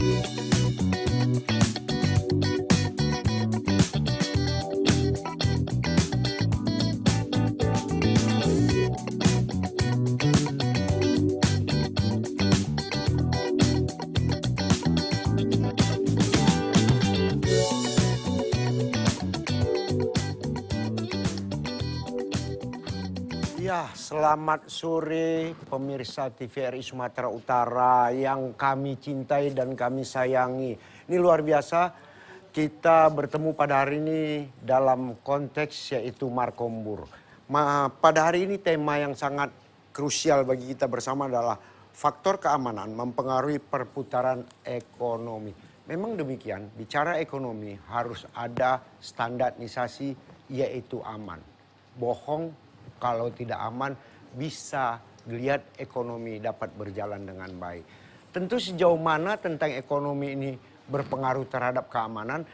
Ya, selamat sore pemirsa TVRI Sumatera Utara yang kami cintai dan kami sayangi. Ini luar biasa, kita bertemu pada hari ini dalam konteks yaitu Markombur. Pada hari ini tema yang sangat krusial bagi kita bersama adalah faktor keamanan mempengaruhi perputaran ekonomi. Memang demikian, bicara ekonomi harus ada standarisasi yaitu aman. Bohong kalau tidak aman bisa dilihat ekonomi dapat berjalan dengan baik. Tentu sejauh mana tentang ekonomi ini berpengaruh terhadap keamanan,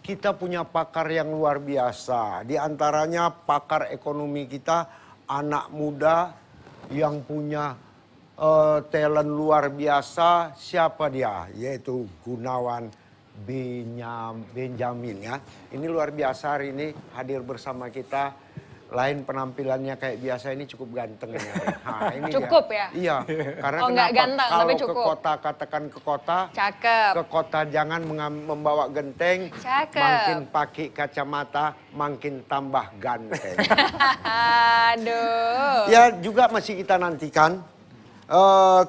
kita punya pakar yang luar biasa. Di antaranya pakar ekonomi kita, anak muda yang punya talent luar biasa. Siapa dia? Yaitu Gunawan Benjamin ya. Ini luar biasa hari ini hadir bersama kita. Lain penampilannya kayak biasa ini cukup ganteng. Nah, ini cukup dia. ya? Iya, karena oh, kenapa? Ganteng, Kalau tapi ke kota, katakan ke kota. Cakep. Ke kota jangan membawa genteng. Cakep. Makin pakai kacamata, makin tambah ganteng. Aduh. Ya juga masih kita nantikan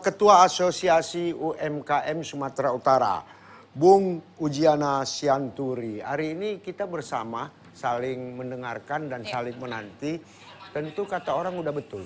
Ketua Asosiasi UMKM Sumatera Utara, Bung Ujiana Sianturi. Hari ini kita bersama saling mendengarkan dan saling menanti. Tentu kata orang udah betul.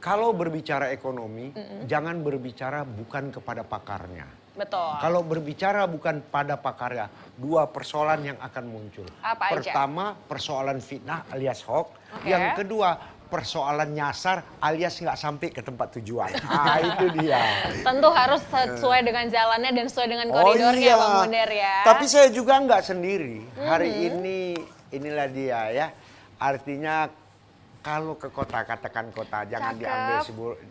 Kalau berbicara ekonomi, jangan berbicara bukan kepada pakarnya. Betul. Kalau berbicara bukan pada pakarnya, dua persoalan yang akan muncul. Apa aja? Pertama, persoalan fitnah alias hoax. Okay. Yang kedua, persoalan nyasar alias nggak sampai ke tempat tujuan. Ah, itu dia. Tentu harus sesuai dengan jalannya dan sesuai dengan koridornya, Bang Munir ya. Tapi saya juga nggak sendiri. Hari ini, inilah dia ya. Artinya kalau ke kota, katakan kota, jangan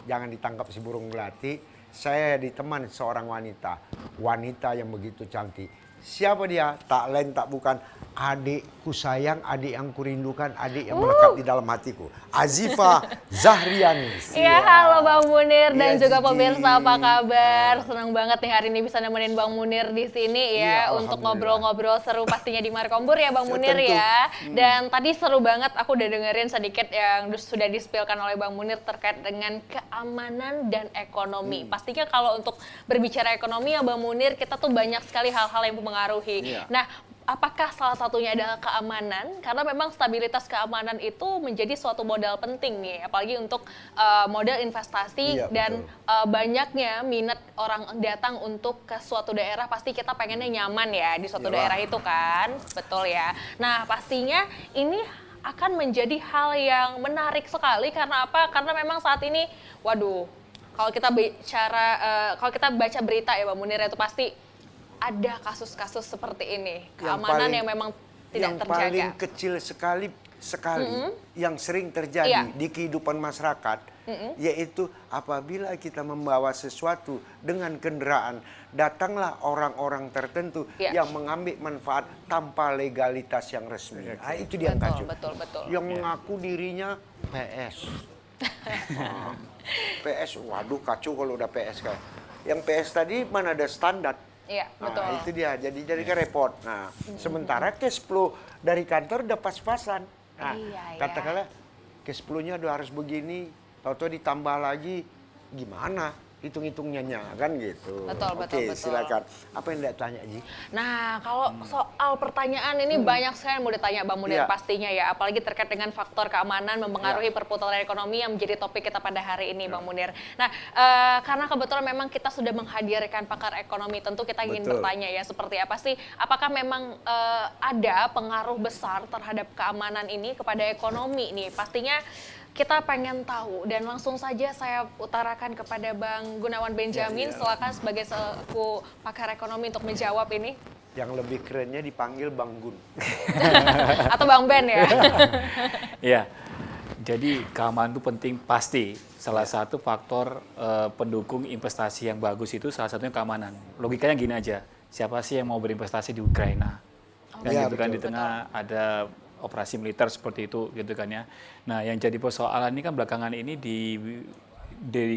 jangan ditangkap si burung melati. Saya ditemani seorang wanita. Wanita yang begitu cantik. Siapa dia? Tak lain tak bukan adikku sayang, adik yang kurindukan, adik yang melekat di dalam hatiku. Azifa Zahriani. Iya, halo Bang Munir dan Ya, juga Gigi. pemirsa, apa kabar? Senang banget nih hari ini bisa nemenin Bang Munir di sini ya, untuk ngobrol-ngobrol seru pastinya di Markombur ya Bang Munir ya. Dan tadi seru banget, aku udah dengerin sedikit yang sudah dispilkan oleh Bang Munir terkait dengan keamanan dan ekonomi. Pastinya kalau untuk berbicara ekonomi ya Bang Munir, kita tuh banyak sekali hal-hal yang mempengaruhi. Nah, apakah salah satunya adalah keamanan? Karena memang stabilitas keamanan itu menjadi suatu modal penting nih, apalagi untuk modal investasi dan banyaknya minat orang datang untuk ke suatu daerah, pasti kita pengennya nyaman ya di suatu daerah itu kan, betul ya. Nah, pastinya ini akan menjadi hal yang menarik sekali karena apa? Karena memang saat ini, waduh, kalau kita bicara, kalau kita baca berita ya Bang Munir itu pasti ada kasus-kasus seperti ini, keamanan yang memang tidak terjaga. Yang paling kecil sekali yang sering terjadi di kehidupan masyarakat, yaitu apabila kita membawa sesuatu dengan kendaraan, datanglah orang-orang tertentu yang mengambil manfaat tanpa legalitas yang resmi. Nah, itu dia yang kacau. Betul. Yang mengaku dirinya PS. PS, waduh kacau kalau udah PS kan. Yang PS tadi mana ada standar. Iya, betul. Nah, itu dia. Jadi kan repot. Nah, sementara cash flow dari kantor udah pas-pasan. Nah, katakanlah cash flow-nya udah harus begini, tahu-tahu ditambah lagi, gimana hitung-hitungnya kan gitu. Betul. Oke, silakan. Apa yang Anda tanya, Ji? Nah, kalau soal pertanyaan ini banyak sekali yang mau ditanya Bang Munir pastinya ya, apalagi terkait dengan faktor keamanan mempengaruhi perputaran ekonomi yang menjadi topik kita pada hari ini Bang Munir. Nah, karena kebetulan memang kita sudah menghadirkan pakar ekonomi, tentu kita ingin bertanya ya, seperti apa sih, apakah memang ada pengaruh besar terhadap keamanan ini kepada ekonomi nih? Pastinya kita pengen tahu dan langsung saja saya utarakan kepada Bang Gunawan Benjamin, silakan sebagai selaku pakar ekonomi untuk menjawab ini. Yang lebih kerennya dipanggil Bang Gun. Atau Bang Ben ya. Iya. Jadi keamanan itu penting pasti. Salah satu faktor pendukung investasi yang bagus itu salah satunya keamanan. Logikanya gini aja, siapa sih yang mau berinvestasi di Ukraina? Kan Ya, gitu kan, betul. di tengah ada operasi militer seperti itu gitu kan ya. Nah, yang jadi persoalan ini kan belakangan ini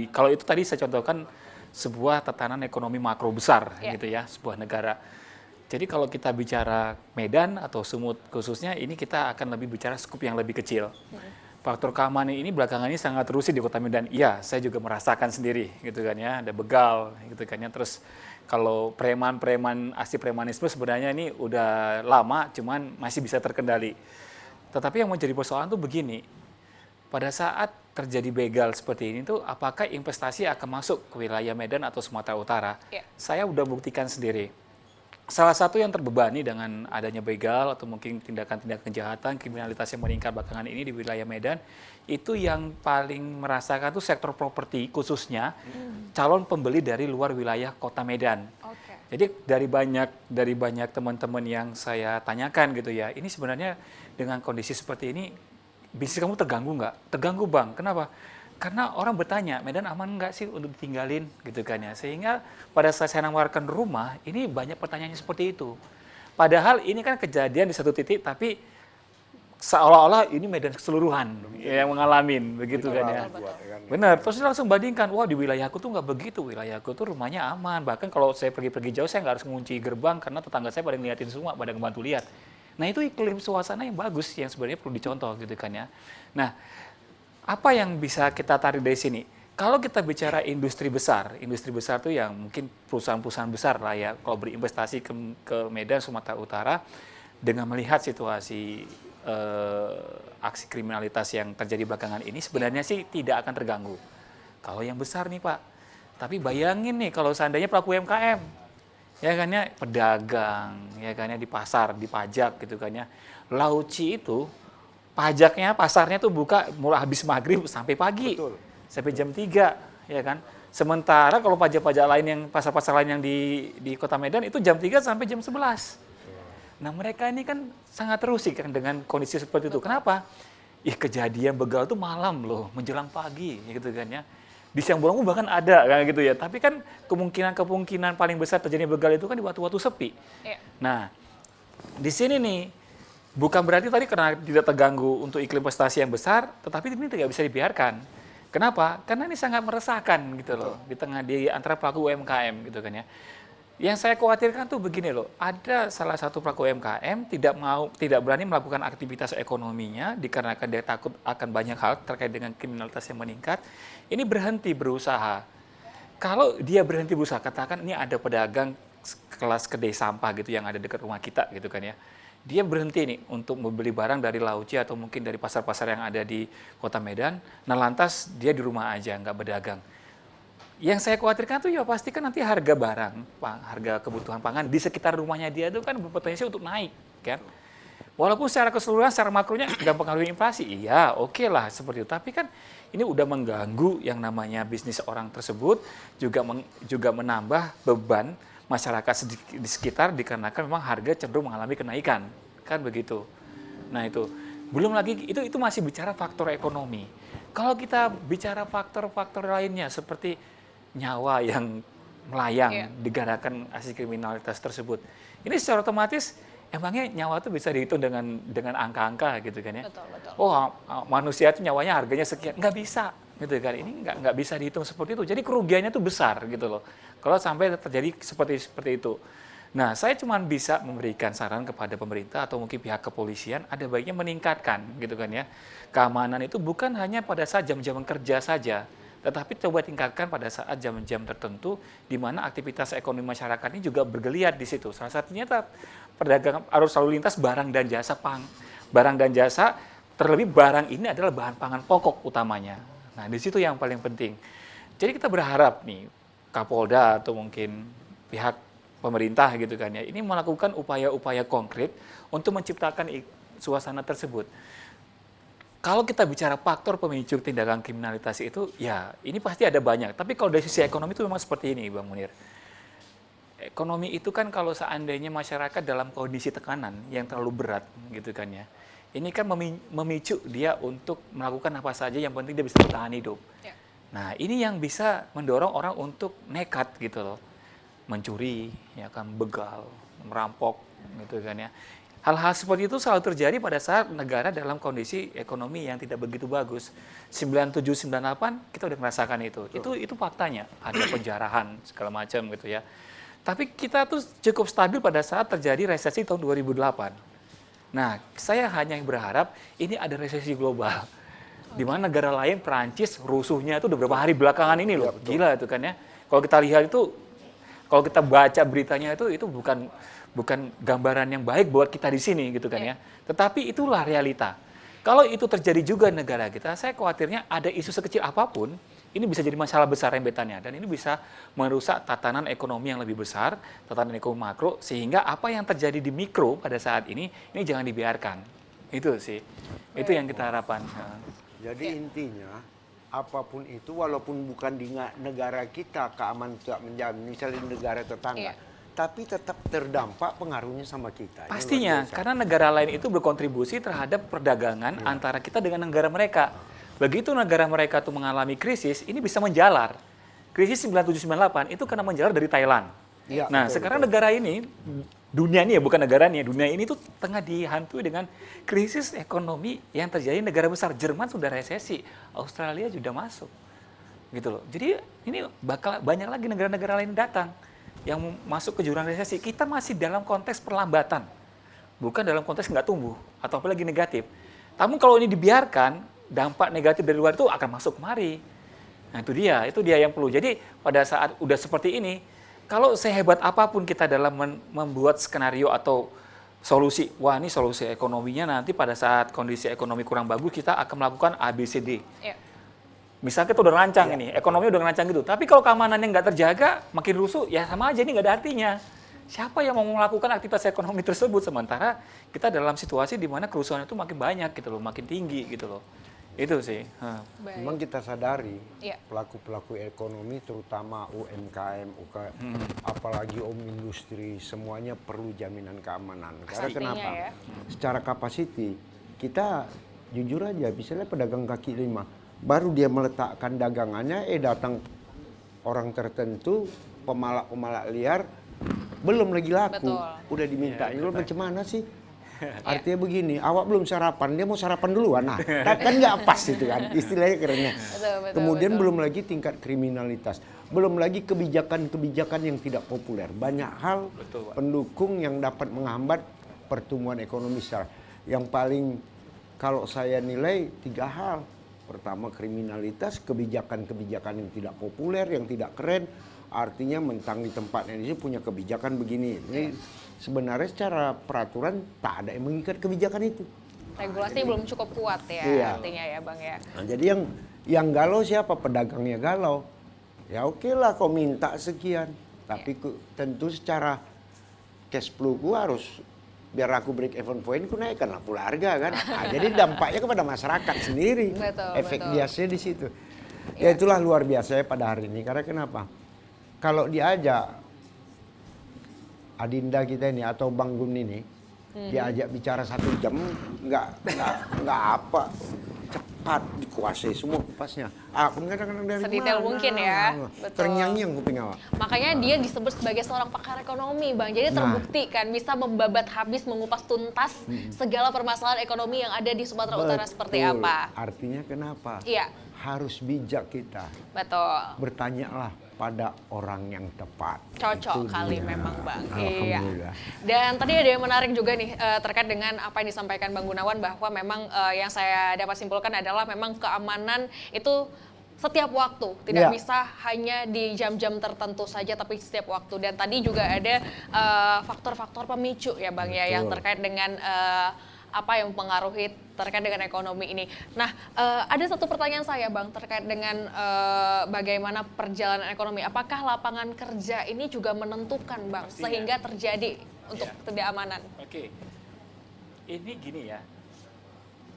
kalau itu tadi saya contohkan sebuah tatanan ekonomi makro besar gitu ya, sebuah negara. Jadi kalau kita bicara Medan atau Sumut khususnya, ini kita akan lebih bicara skup yang lebih kecil. Faktor keamanan ini belakangan ini sangat terusik di Kota Medan. Iya, saya juga merasakan sendiri gitu kan ya, ada begal gitu kan ya. Terus kalau aksi premanisme sebenarnya ini udah lama, cuman masih bisa terkendali. Tetapi yang menjadi persoalan tuh begini, pada saat terjadi begal seperti ini tuh, apakah investasi akan masuk ke wilayah Medan atau Sumatera Utara? Saya udah buktikan sendiri. Salah satu yang terbebani dengan adanya begal atau mungkin tindakan-tindakan kejahatan, kriminalitas yang meningkat belakangan ini di wilayah Medan, itu yang paling merasakan tuh sektor properti, khususnya calon pembeli dari luar wilayah Kota Medan. Jadi dari banyak teman-teman yang saya tanyakan gitu ya, ini sebenarnya dengan kondisi seperti ini, bisnis kamu terganggu nggak? Terganggu Bang, kenapa? Karena orang bertanya, Medan aman nggak sih untuk ditinggalin gitu kan ya. Sehingga pada saat saya nawarkan rumah, ini banyak pertanyaannya seperti itu. Padahal ini kan kejadian di satu titik, tapi seolah-olah ini Medan keseluruhan yang ngalamin begitu kan ya. Benar, terus dia langsung bandingkan, wah di wilayahku tuh nggak begitu, wilayahku tuh rumahnya aman. Bahkan kalau saya pergi-pergi jauh, saya nggak harus mengunci gerbang karena tetangga saya pada ngeliatin semua, pada ngebantu lihat. Nah itu iklim suasana yang bagus yang sebenarnya perlu dicontoh gitu kan ya. Nah, apa yang bisa kita tarik dari sini? Kalau kita bicara industri besar tuh yang mungkin perusahaan-perusahaan besar lah ya, kalau berinvestasi ke Medan, Sumatera Utara, dengan melihat situasi aksi kriminalitas yang terjadi belakangan ini, sebenarnya sih tidak akan terganggu. Kalau yang besar nih Pak, tapi bayangin nih kalau seandainya pelaku UMKM, ya kan ya, pedagang, ya kan ya, di pasar, di pajak gitu kan ya, Lauci itu pajaknya, pasarnya tuh buka mulai habis maghrib sampai pagi. Betul. Sampai jam 3, ya kan. Sementara kalau pajak-pajak lain yang pasar-pasar lain yang di Kota Medan itu jam 3 sampai jam 11. Nah, mereka ini kan sangat terusik kan dengan kondisi seperti itu. Kenapa? Kejadian begal tuh malam loh, menjelang pagi gitu kan ya. Di siang bolong bahkan ada kan gitu ya. Tapi kan kemungkinan paling besar terjadi begal itu kan di waktu-waktu sepi. Nah, di sini nih bukan berarti tadi karena tidak terganggu untuk iklim investasi yang besar, tetapi ini tidak bisa dibiarkan. Kenapa? Karena ini sangat meresahkan gitu loh, di antara pelaku UMKM gitu kan ya. Yang saya khawatirkan tuh begini loh, ada salah satu pelaku UMKM tidak berani melakukan aktivitas ekonominya dikarenakan dia takut akan banyak hal terkait dengan kriminalitas yang meningkat. Ini berhenti berusaha. Kalau dia berhenti berusaha, katakan ini ada pedagang kelas kedai sampah gitu yang ada dekat rumah kita gitu kan ya. Dia berhenti nih untuk membeli barang dari Lauci atau mungkin dari pasar-pasar yang ada di Kota Medan. Nah lantas dia di rumah aja, nggak berdagang. Yang saya khawatirkan tuh ya pasti kan nanti harga barang, harga kebutuhan pangan di sekitar rumahnya dia itu kan berpotensi untuk naik, kan? Walaupun secara keseluruhan, secara makronya nggak mempengaruhi inflasi, iya oke lah seperti itu. Tapi kan ini udah mengganggu yang namanya bisnis orang tersebut, juga menambah beban masyarakat di sekitar dikarenakan memang harga cenderung mengalami kenaikan, kan begitu. Nah itu belum lagi itu masih bicara faktor ekonomi. Kalau kita bicara faktor-faktor lainnya seperti nyawa yang melayang dikarenakan aksi kriminalitas tersebut, ini secara otomatis emangnya nyawa itu bisa dihitung dengan angka-angka gitu kan ya? Betul. Oh manusia itu nyawanya harganya sekian, nggak bisa gitu kan? Ini nggak bisa dihitung seperti itu. Jadi kerugiannya tuh besar gitu loh. Kalau sampai terjadi seperti itu. Nah, saya cuma bisa memberikan saran kepada pemerintah atau mungkin pihak kepolisian, ada baiknya meningkatkan gitu kan ya. Keamanan itu bukan hanya pada saat jam-jam kerja saja, tetapi coba tingkatkan pada saat jam-jam tertentu di mana aktivitas ekonomi masyarakat ini juga bergeliat di situ. Salah satunya perdagangan arus lalu lintas barang dan jasa barang dan jasa, terlebih barang ini adalah bahan pangan pokok utamanya. Nah, di situ yang paling penting. Jadi kita berharap nih Kapolda atau mungkin pihak pemerintah gitu kan ya, ini melakukan upaya-upaya konkret untuk menciptakan suasana tersebut. Kalau kita bicara faktor pemicu tindakan kriminalitas itu, ya ini pasti ada banyak. Tapi kalau dari sisi ekonomi itu memang seperti ini, Bang Munir. Ekonomi itu kan kalau seandainya masyarakat dalam kondisi tekanan yang terlalu berat gitu kan ya, ini kan memicu dia untuk melakukan apa saja yang penting dia bisa bertahan hidup. Ya. Nah, ini yang bisa mendorong orang untuk nekat gitu loh. Mencuri, ya kan, begal, merampok gitu kan ya. Hal-hal seperti itu selalu terjadi pada saat negara dalam kondisi ekonomi yang tidak begitu bagus. 97 98 kita udah merasakan itu. Itu faktanya. Ada penjarahan segala macam gitu ya. Tapi kita tuh cukup stabil pada saat terjadi resesi tahun 2008. Nah, saya hanya berharap ini ada resesi global. Di mana negara lain, Perancis, rusuhnya itu udah beberapa hari belakangan ini loh. Gila itu kan ya. Kalau kita lihat itu, kalau kita baca beritanya itu bukan gambaran yang baik buat kita di sini gitu kan ya. Tetapi itulah realita. Kalau itu terjadi juga di negara kita, saya khawatirnya ada isu sekecil apapun, ini bisa jadi masalah besar rembetannya. Dan ini bisa merusak tatanan ekonomi yang lebih besar, tatanan ekonomi makro, sehingga apa yang terjadi di mikro pada saat ini jangan dibiarkan. Itu sih, itu yang kita harapkan. Jadi intinya, apapun itu, walaupun bukan di negara kita, keamanan tidak menjamin, misalnya di negara tetangga, tapi tetap terdampak pengaruhnya sama kita. Pastinya, karena negara lain itu berkontribusi terhadap perdagangan antara kita dengan negara mereka. Begitu negara mereka itu mengalami krisis, ini bisa menjalar. Krisis 97-98 itu karena menjalar dari Thailand. Ya, Nah, betul, sekarang betul. negara ini, dunia ini ya, bukan negaranya, dunia ini tuh tengah dihantui dengan krisis ekonomi yang terjadi di negara besar. Jerman sudah resesi, Australia sudah masuk. Gitu loh. Jadi ini bakal banyak lagi negara-negara lain datang yang masuk ke jurang resesi. Kita masih dalam konteks perlambatan, bukan dalam konteks nggak tumbuh atau apalagi negatif. Namun kalau ini dibiarkan, dampak negatif dari luar itu akan masuk kemari. Nah itu dia yang perlu. Jadi pada saat udah seperti ini, kalau sehebat apapun kita dalam membuat skenario atau solusi, wah ini solusi ekonominya nanti pada saat kondisi ekonomi kurang bagus kita akan melakukan ABCD. Ya. Misalnya kita udah rancang ini, ekonomi udah rancang gitu. Tapi kalau keamanannya nggak terjaga, makin rusuh, ya sama aja ini nggak ada artinya. Siapa yang mau melakukan aktivitas ekonomi tersebut sementara kita dalam situasi di mana kerusuhan itu makin banyak gitu loh, makin tinggi gitu loh. Itu sih. Memang kita sadari Iya. pelaku-pelaku ekonomi terutama UMKM, apalagi industri semuanya perlu jaminan keamanan. Karena Pastinya kenapa? ya. Secara kapasiti kita jujur aja, misalnya pedagang kaki lima, baru dia meletakkan dagangannya, datang orang tertentu, pemalak-pemalak liar, belum lagi laku, Betul. udah diminta. Lu macam mana sih? Artinya begini, awak belum sarapan, dia mau sarapan duluan. Nah, kan nggak pas itu kan, istilahnya kerennya. Betul, Kemudian betul. belum lagi tingkat kriminalitas, belum lagi kebijakan-kebijakan yang tidak populer. Banyak hal Betul, Pak. pendukung yang dapat menghambat pertumbuhan ekonomi secara. Yang paling kalau saya nilai 3 hal. Pertama kriminalitas, kebijakan-kebijakan yang tidak populer, yang tidak keren. Artinya mentang di tempatnya ini punya kebijakan begini. Ini sebenarnya secara peraturan tak ada yang mengikat kebijakan itu. Regulasi belum cukup kuat ya, Iya. artinya ya Bang ya. Nah, jadi yang galau siapa? Pedagangnya galau. Ya oke lah kau minta sekian. Tapi tentu secara cash flow gua harus, biar aku break even point, ku naikkan lah pula harga kan. Nah, jadi dampaknya kepada masyarakat sendiri. Betul, Efek betul. biasanya di situ. Ya itulah luar biasa ya pada hari ini. Karena kenapa? Kalau diajak Adinda kita ini atau Bang Gun ini, diajak bicara 1 jam, nggak apa, cepat dikuasai semua kupasnya. Aku kadang-kadang dari Sedetail mana? mungkin ya, betul. Terngiang-ngiang kuping awak. Makanya dia disebut sebagai seorang pakar ekonomi, Bang. Jadi terbukti kan bisa membabat habis, mengupas tuntas segala permasalahan ekonomi yang ada di Sumatera Utara seperti Betul. apa. Artinya kenapa? Iya, Harus bijak kita. betul. Bertanyalah pada orang yang tepat. Cocok Itu kali dia. memang Bang. Alhamdulillah. Iya. Dan tadi ada yang menarik juga nih terkait dengan apa yang disampaikan Bang Gunawan, bahwa memang yang saya dapat simpulkan adalah memang keamanan itu setiap waktu, tidak Iya. bisa hanya di jam-jam tertentu saja, tapi setiap waktu. Dan tadi juga ada faktor-faktor pemicu ya Bang ya, yang Betul. terkait dengan apa yang mempengaruhi terkait dengan ekonomi ini. Nah, ada satu pertanyaan saya Bang terkait dengan bagaimana perjalanan ekonomi. Apakah lapangan kerja ini juga menentukan Bang, Pastinya. sehingga terjadi untuk ketidakamanan? Oke, ini gini ya,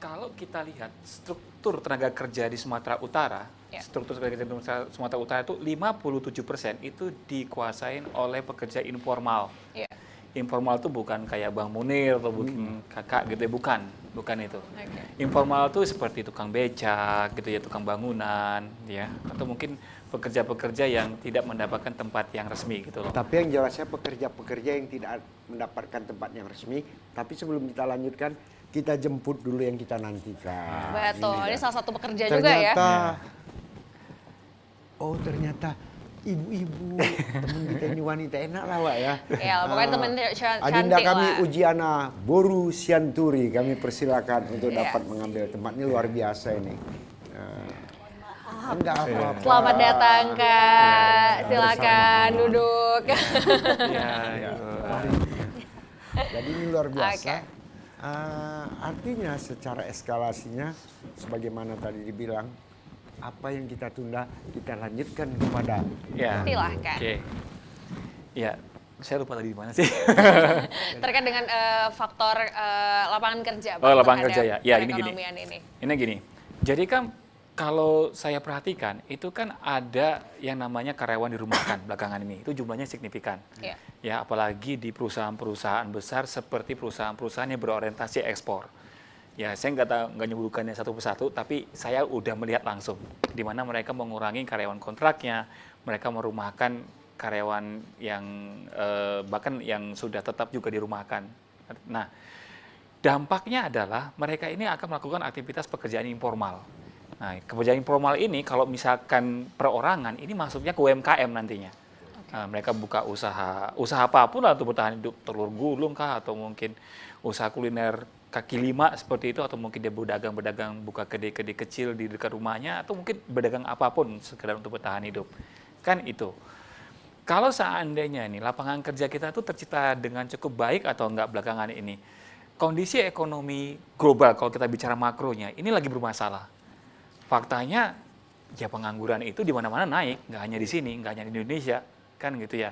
kalau kita lihat struktur tenaga kerja di Sumatera Utara, struktur tenaga kerja di Sumatera Utara itu 57% itu dikuasain oleh pekerja informal. Iya. Informal tuh bukan kayak Bang Munir atau bukan kakak gitu ya, bukan itu. Oke. Informal tuh seperti tukang becak gitu ya, tukang bangunan ya, atau mungkin pekerja-pekerja yang tidak mendapatkan tempat yang resmi gitu loh. Tapi yang jelasnya pekerja-pekerja yang tidak mendapatkan tempat yang resmi. Tapi sebelum kita lanjutkan, kita jemput dulu yang kita nantikan. Betul, ini kan. salah satu pekerja juga ya. Oh ternyata ibu-ibu teman kita ini wanita, enak lah Wak ya. Ya, pokoknya temen Adinda cantik kami lah. Ujiana Boru Sianturi, kami persilakan untuk Iya. dapat mengambil tempat. Ini luar biasa ini. Enggak apa-apa. Selamat datang Kak, silakan duduk. Iya, Jadi ini luar biasa. Oke. Artinya secara eskalasinya, sebagaimana tadi dibilang, apa yang kita tunda, kita lanjutkan kepada ya. Silahkan. Oke. Ya, saya lupa tadi di mana sih. Terkait dengan faktor lapangan kerja. Pak, Oh, lapangan terhadap kerja ya. Ya, ini gini. perekonomian ini. Ini gini. Jadi kan kalau saya perhatikan itu kan ada yang namanya karyawan dirumahkan belakangan ini. Itu jumlahnya signifikan. Iya. Ya, apalagi di perusahaan-perusahaan besar seperti perusahaan-perusahaan yang berorientasi ekspor. Ya, saya nggak nyebutkannya satu persatu, tapi saya udah melihat langsung di mana mereka mengurangi karyawan kontraknya, mereka merumahkan karyawan yang bahkan yang sudah tetap juga dirumahkan. Nah, dampaknya adalah mereka ini akan melakukan aktivitas pekerjaan informal. Nah, pekerjaan informal ini kalau misalkan perorangan, ini masuknya ke UMKM nantinya. Nah, mereka buka usaha apapun lah untuk bertahan hidup, telur gulung kah, atau mungkin usaha kuliner kaki lima seperti itu, atau mungkin dia berdagang buka kedai-kedai kecil di dekat rumahnya, atau mungkin berdagang apapun sekedar untuk bertahan hidup. Kan itu. Kalau seandainya nih lapangan kerja kita tuh tercipta dengan cukup baik atau enggak belakangan ini, kondisi ekonomi global kalau kita bicara makronya ini lagi bermasalah. Faktanya ya pengangguran itu di mana-mana naik, nggak hanya di sini, nggak hanya di Indonesia, kan gitu ya.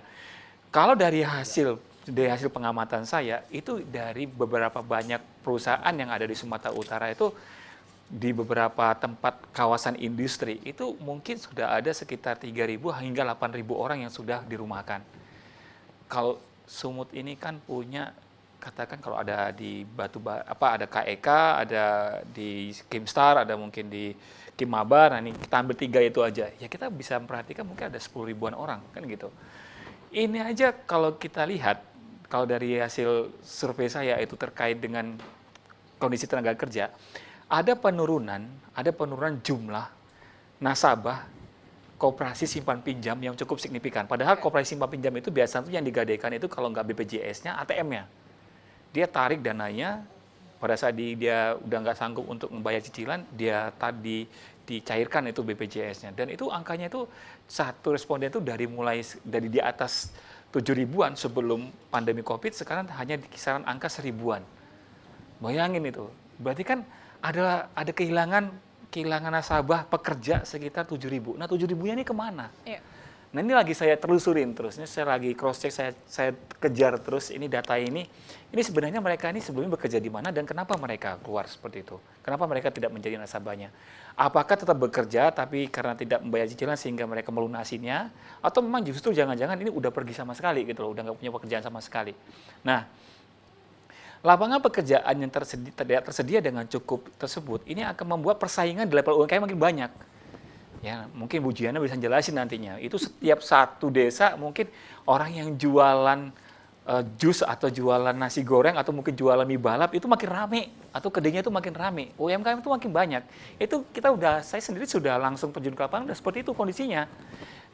Kalau dari hasil pengamatan saya, itu dari beberapa banyak perusahaan yang ada di Sumatera Utara itu, di beberapa tempat kawasan industri, itu mungkin sudah ada sekitar 3.000 hingga 8.000 orang yang sudah dirumahkan. Kalau Sumut ini kan punya, katakan kalau ada di ada KEK, ada di Kimstar, ada mungkin di Kimabar, nah ini kita ambil 3 itu aja. Ya kita bisa memperhatikan mungkin ada 10 ribuan orang, kan gitu. Ini aja kalau kita lihat, kalau dari hasil survei saya itu terkait dengan kondisi tenaga kerja, ada penurunan jumlah nasabah koperasi simpan pinjam yang cukup signifikan. Padahal koperasi simpan pinjam itu biasanya yang digadaikan itu kalau nggak BPJS-nya, ATM-nya. Dia tarik dananya, pada saat dia udah nggak sanggup untuk membayar cicilan, dia tadi dicairkan itu BPJS-nya. Dan itu angkanya itu satu responden itu dari di atas 7.000-an sebelum pandemi COVID, sekarang hanya di kisaran angka 1.000-an. Bayangin itu. Berarti kan ada kehilangan nasabah pekerja sekitar 7.000. Nah, 7.000-nya ini kemana? Iya. Nah, ini lagi saya telusurin terus. Ini saya lagi cross check, saya kejar terus ini data ini. Ini sebenarnya mereka ini sebelumnya bekerja di mana dan kenapa mereka keluar seperti itu? Kenapa mereka tidak menjadi nasabahnya? Apakah tetap bekerja tapi karena tidak membayar cicilan sehingga mereka melunasinya? Atau memang justru jangan-jangan ini udah pergi sama sekali gitu loh, udah nggak punya pekerjaan sama sekali. Nah, lapangan pekerjaan yang tidak tersedia dengan cukup tersebut, ini akan membuat persaingan di level UMKM makin banyak. Ya, mungkin Bu Jiana bisa jelasin nantinya. Itu setiap satu desa mungkin orang yang jualan jus atau jualan nasi goreng atau mungkin jualan mie balap itu makin rame atau kedainya itu makin rame. UMKM itu makin banyak. Itu saya sendiri sudah langsung terjun ke lapangan, udah seperti itu kondisinya.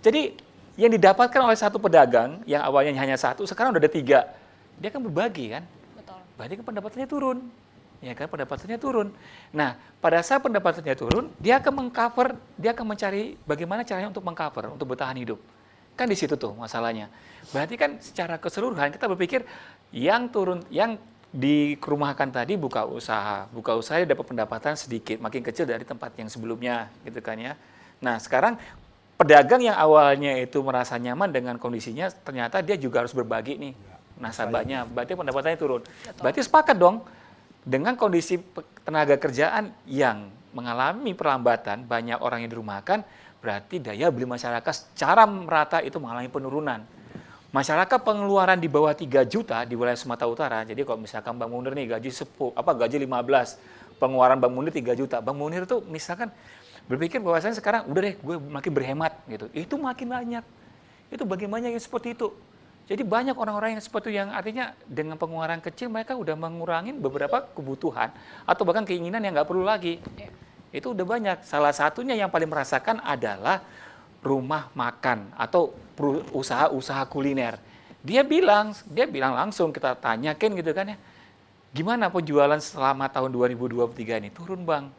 Jadi yang didapatkan oleh satu pedagang yang awalnya hanya satu, sekarang udah ada 3. Dia kan berbagi kan. Betul. Berarti kan pendapatannya turun. Ya kan, pendapatannya turun. Nah, pada saat pendapatannya turun, dia akan mencari bagaimana caranya untuk mengcover, untuk bertahan hidup. Kan di situ tuh masalahnya. Berarti kan secara keseluruhan kita berpikir yang dirumahkan tadi buka usaha dapat pendapatan sedikit, makin kecil dari tempat yang sebelumnya, gitu kan ya. Nah, sekarang pedagang yang awalnya itu merasa nyaman dengan kondisinya, ternyata dia juga harus berbagi nih nasabahnya, berarti pendapatannya turun. Berarti sepakat dong. Dengan kondisi tenaga kerjaan yang mengalami perlambatan, banyak orang yang dirumahkan, berarti daya beli masyarakat secara merata itu mengalami penurunan. Masyarakat pengeluaran di bawah 3 juta di wilayah Sumatera Utara. Jadi kalau misalkan Bang Munir nih gaji 15, pengeluaran Bang Munir 3 juta. Bang Munir tuh misalkan berpikir bahwasanya sekarang udah deh gue makin berhemat gitu. Itu makin banyak. Itu bagaimana yang seperti itu. Jadi banyak orang-orang yang seperti itu yang artinya dengan pengeluaran kecil mereka udah mengurangi beberapa kebutuhan atau bahkan keinginan yang nggak perlu lagi. Itu udah banyak. Salah satunya yang paling merasakan adalah rumah makan atau usaha-usaha kuliner. Dia bilang langsung kita tanyakan gitu kan ya. Gimana penjualan selama tahun 2023 ini? Turun, Bang.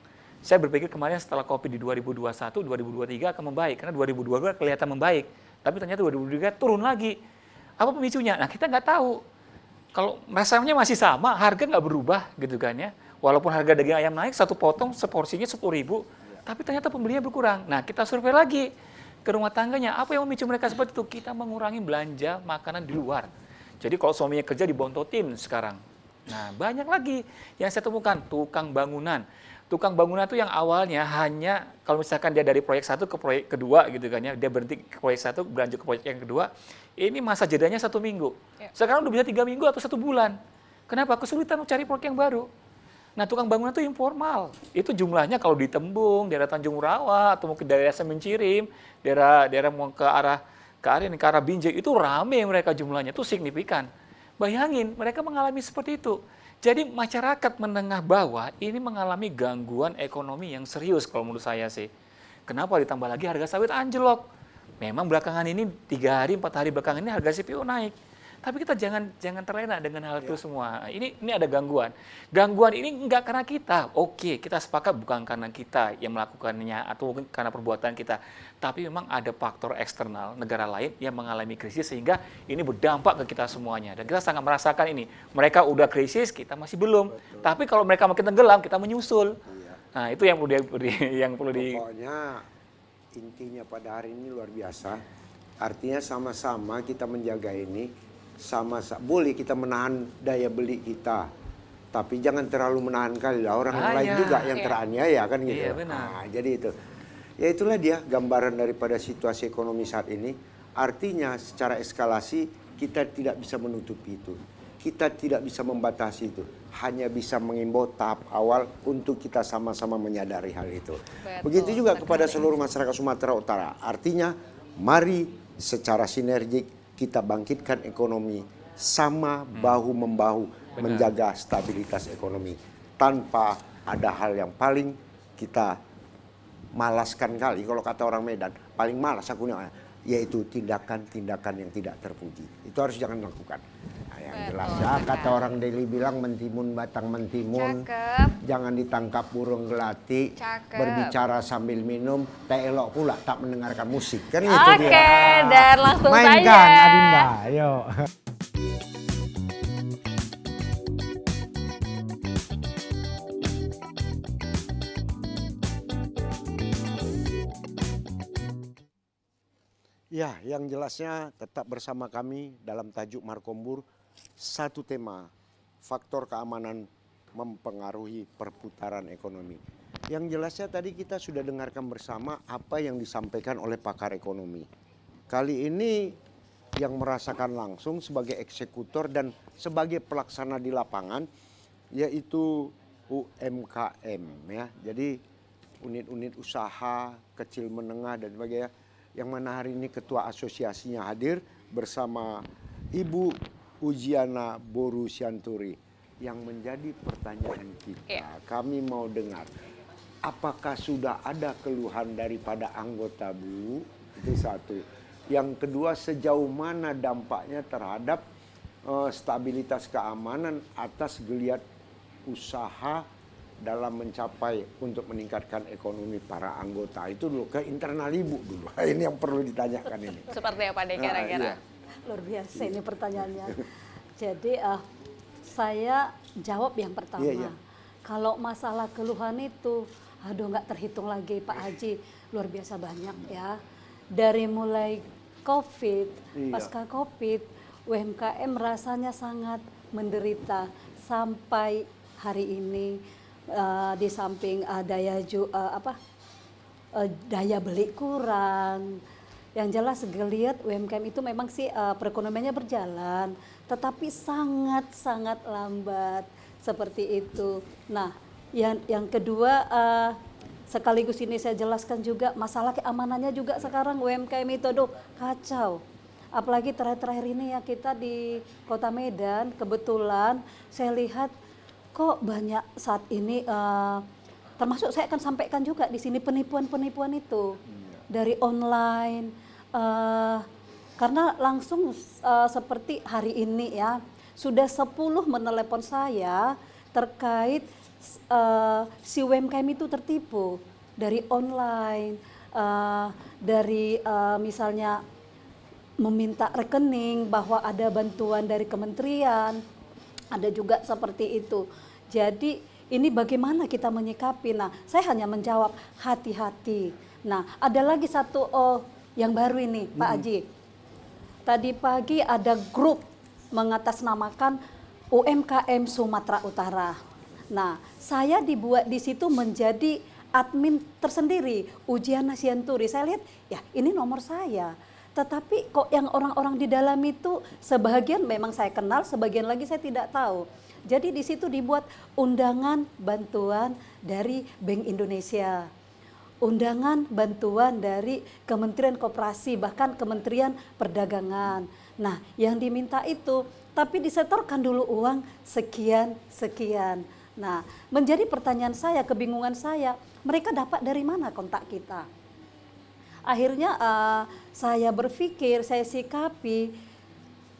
Saya berpikir kemarin setelah Covid di 2021, 2023 akan membaik karena 2022 kelihatan membaik. Tapi ternyata 2023 turun lagi. Apa pemicunya? Nah, kita nggak tahu. Kalau rasanya masih sama, harga nggak berubah gitu kan ya. Walaupun harga daging ayam naik, satu potong seporsinya 10.000, tapi ternyata pembelinya berkurang. Nah, kita survei lagi ke rumah tangganya, apa yang memicu mereka seperti itu? Kita mengurangi belanja makanan di luar. Jadi kalau suaminya kerja dibontotin sekarang. Nah, banyak lagi yang saya temukan, tukang bangunan. Tukang bangunan itu yang awalnya hanya, kalau misalkan dia dari proyek satu ke proyek kedua gitu kan ya, dia berhenti ke proyek satu, berlanjut ke proyek yang kedua, ini masa jedanya 1 minggu. Sekarang udah bisa 3 minggu atau 1 bulan. Kenapa? Kesulitan mencari proyek yang baru. Nah, tukang bangunan itu informal. Itu jumlahnya kalau di Tembung, daerah Tanjung Rawa, atau mungkin daerah Semencirim, daerah mau ke arah Binjai, itu rame mereka jumlahnya, itu signifikan. Bayangin, mereka mengalami seperti itu. Jadi masyarakat menengah bawah ini mengalami gangguan ekonomi yang serius kalau menurut saya sih. Kenapa ditambah lagi harga sawit anjlok? Memang belakangan ini 3 hari, 4 hari belakangan ini harga CPO naik. Tapi kita jangan terlena dengan hal itu semua. Ini ada gangguan. Gangguan ini enggak karena kita. Oke, kita sepakat bukan karena kita yang melakukannya atau mungkin karena perbuatan kita. Tapi memang ada faktor eksternal negara lain yang mengalami krisis sehingga ini berdampak ke kita semuanya. Dan kita sangat merasakan ini. Mereka udah krisis, kita masih belum. Betul. Tapi kalau mereka makin tenggelam, kita menyusul. Iya. Nah, itu yang perlu Pokoknya intinya pada hari ini luar biasa. Artinya sama-sama kita menjaga ini. Boleh kita menahan daya beli kita, tapi jangan terlalu menahan kali lah orang lain juga yang teraniaya kan gitu. Iya, benar. Nah, jadi itu, ya itulah dia gambaran daripada situasi ekonomi saat ini. Artinya secara eskalasi kita tidak bisa menutupi itu, kita tidak bisa membatasi itu, hanya bisa mengimbau tahap awal untuk kita sama-sama menyadari hal itu. Betul, begitu juga kepada seluruh masyarakat Sumatera Utara. Artinya mari secara sinergik kita bangkitkan ekonomi sama bahu-membahu menjaga stabilitas ekonomi. Tanpa ada hal yang paling kita malaskan kali, kalau kata orang Medan, paling malas aku yaitu tindakan-tindakan yang tidak terpuji. Itu harus jangan lakukan. Nah, yang jelas ya, kata orang Deli bilang mentimun batang mentimun. Cakep. Jangan ditangkap burung gelati. Cakep. Berbicara sambil minum, tak elok pula tak mendengarkan musik. Kan itu dia. Oke, dan langsung mainkan, saja. Mainkan Adinda, ayo. Ya, yang jelasnya tetap bersama kami dalam tajuk Markombur, satu tema, faktor keamanan mempengaruhi perputaran ekonomi. Yang jelasnya tadi kita sudah dengarkan bersama apa yang disampaikan oleh pakar ekonomi. Kali ini yang merasakan langsung sebagai eksekutor dan sebagai pelaksana di lapangan, yaitu UMKM ya. Jadi unit-unit usaha kecil menengah dan sebagainya. Yang mana hari ini ketua asosiasinya hadir bersama Ibu Ujiana Borusianturi. Yang menjadi pertanyaan kita, kami mau dengar, apakah sudah ada keluhan daripada anggota Bu? Itu satu. Yang kedua, sejauh mana dampaknya terhadap stabilitas keamanan atas geliat usaha dalam mencapai untuk meningkatkan ekonomi para anggota. Itu dulu ke internal Ibu dulu. Ini yang perlu ditanyakan ini. Seperti apa deh kira-kira? Iya. Luar biasa ini pertanyaannya. Jadi saya jawab yang pertama. Iya. Kalau masalah keluhan itu, aduh nggak terhitung lagi Pak Haji, luar biasa banyak ya. Dari mulai COVID, pasca COVID, UMKM rasanya sangat menderita sampai hari ini. Di samping daya beli kurang, Yang jelas lihat UMKM itu memang sih perekonomiannya berjalan, tetapi sangat-sangat lambat seperti itu. Nah, yang kedua sekaligus ini saya jelaskan juga masalah keamanannya juga sekarang UMKM itu kacau. Apalagi terakhir-terakhir ini ya kita di Kota Medan kebetulan saya lihat kok banyak saat ini termasuk saya akan sampaikan juga di sini penipuan-penipuan itu dari online karena langsung seperti hari ini ya sudah 10 menelepon saya terkait si UMKM itu tertipu dari online, dari misalnya meminta rekening bahwa ada bantuan dari kementerian, ada juga seperti itu. Jadi ini bagaimana kita menyikapi? Nah, saya hanya menjawab hati-hati. Nah, ada lagi satu yang baru ini, Pak Haji. Tadi pagi ada grup mengatasnamakan UMKM Sumatera Utara. Nah, saya dibuat di situ menjadi admin tersendiri, Ujian Nasianturi. Saya lihat, ya ini nomor saya. Tetapi kok yang orang-orang di dalam itu sebagian memang saya kenal, sebagian lagi saya tidak tahu. Jadi di situ dibuat undangan bantuan dari Bank Indonesia, undangan bantuan dari Kementerian Koperasi, bahkan Kementerian Perdagangan. Nah, yang diminta itu, tapi disetorkan dulu uang sekian. Nah, menjadi pertanyaan saya, kebingungan saya, mereka dapat dari mana kontak kita? Akhirnya saya berpikir, saya sikapi,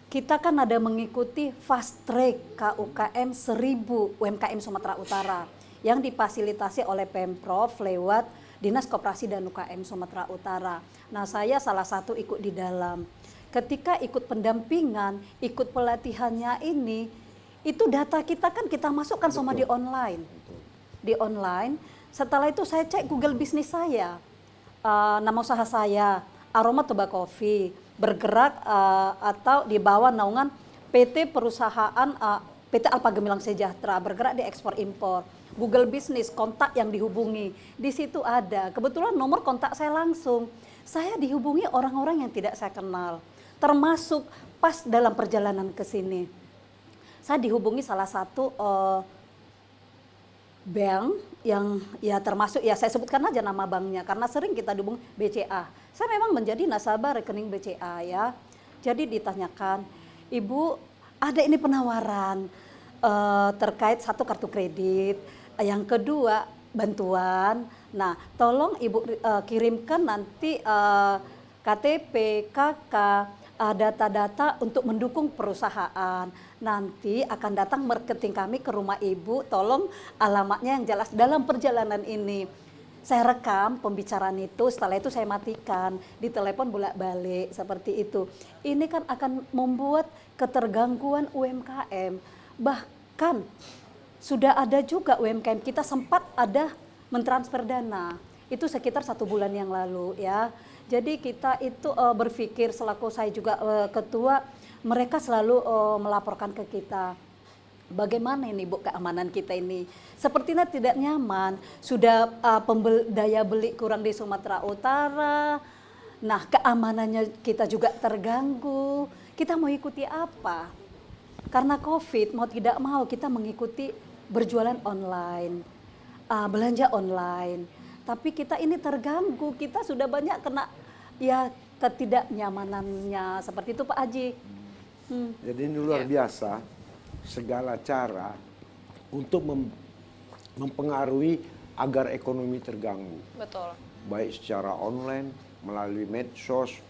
kita kan ada mengikuti fast track KUKM 1000 UMKM Sumatera Utara yang difasilitasi oleh Pemprov lewat Dinas Koperasi dan UKM Sumatera Utara. Nah, saya salah satu ikut di dalam. Ketika ikut pendampingan, ikut pelatihannya ini, itu data kita kan kita masukkan semua di online. Di online, setelah itu saya cek Google bisnis saya. Nama usaha saya Aroma Tobacco Coffee bergerak atau di bawah naungan PT Perusahaan PT Alfa Gemilang Sejahtera bergerak di ekspor impor. Google Bisnis kontak yang dihubungi di situ ada. Kebetulan nomor kontak saya langsung. Saya dihubungi orang-orang yang tidak saya kenal. Termasuk pas dalam perjalanan ke sini. Saya dihubungi salah satu bank yang ya termasuk ya saya sebutkan aja nama banknya karena sering kita dihubung BCA. Saya memang menjadi nasabah rekening BCA ya. Jadi ditanyakan, Ibu ada ini penawaran terkait satu kartu kredit, yang kedua bantuan. Nah, tolong Ibu kirimkan nanti KTP, KK, data-data untuk mendukung perusahaan. Nanti akan datang marketing kami ke rumah Ibu, tolong alamatnya yang jelas dalam perjalanan ini. Saya rekam pembicaraan itu, setelah itu saya matikan, ditelepon bolak-balik seperti itu. Ini kan akan membuat ketergangguan UMKM. Bahkan sudah ada juga UMKM kita sempat ada mentransfer dana. Itu sekitar 1 bulan yang lalu ya. Jadi kita itu berpikir selaku saya juga ketua, mereka selalu melaporkan ke kita. Bagaimana ini Bu keamanan kita ini? Sepertinya tidak nyaman, sudah daya beli kurang di Sumatera Utara. Nah, keamanannya kita juga terganggu. Kita mau ikuti apa? Karena Covid mau tidak mau kita mengikuti berjualan online, belanja online. Tapi kita ini terganggu, kita sudah banyak kena ya ketidaknyamanannya seperti itu Pak Haji. Jadi ini luar biasa segala cara untuk mempengaruhi agar ekonomi terganggu. Betul. Baik secara online, melalui medsos.